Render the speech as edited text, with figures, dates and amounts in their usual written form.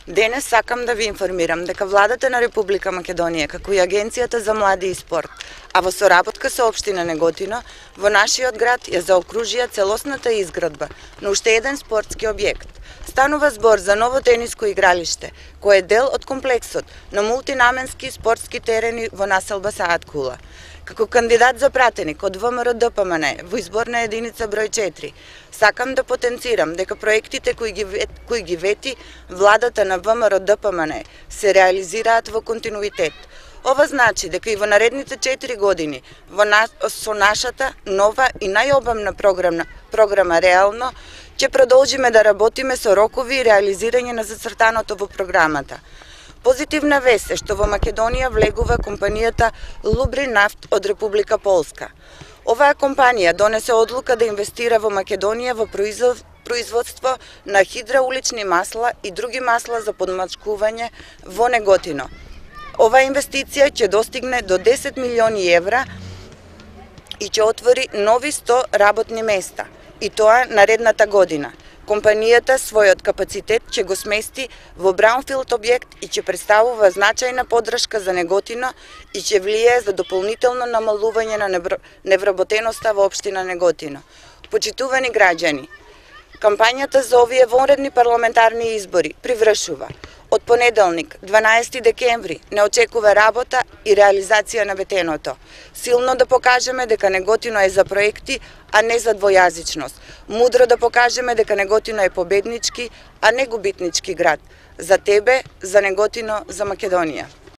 Денес сакам да ви информирам дека владата на Република Македонија, како и Агенцијата за млади и спорт, а во соработка со општина Неготино, во нашиот град ја заокружија целосната изградба на уште еден спортски објект. Станува збор за ново тениско игралиште, кое е дел од комплексот на мултинаменски спортски терени во населба Саат Кула. Како кандидат за пратеник од ВМРО ДПМН во изборна единица број 4, сакам да потенцирам дека проектите кои ги вети владата на ВМРО ДПМН се реализираат во континуитет. Ова значи дека и во наредните 4 години со нашата нова и најобемна програма реално ќе продолжиме да работиме со рокови и реализирање на зацртаното во програмата. Позитивна вест е што во Македонија влегува компанијата Лубринавт од Република Полска. Оваа компанија донесе одлука да инвестира во Македонија во производство на хидраулични масла и други масла за подмачкување во Неготино. Оваа инвестиција ќе достигне до 10 милиони евра и ќе отвори нови 100 работни места, и тоа наредната година. Компанијата својот капацитет ќе го смести во браунфилд објект и ќе представува значајна поддршка за Неготино и ќе влијае за дополнително намалување на невработеноста во општина Неготино. Почитувани граѓани, кампањата за овие вонредни парламентарни избори привршува. Од понеделник, 12 декември, не очекува работа и реализација на ветеното. Силно да покажеме дека Неготино е за проекти, а не за двојазичност. Мудро да покажеме дека Неготино е победнички, а не губитнички град. За тебе, за Неготино, за Македонија.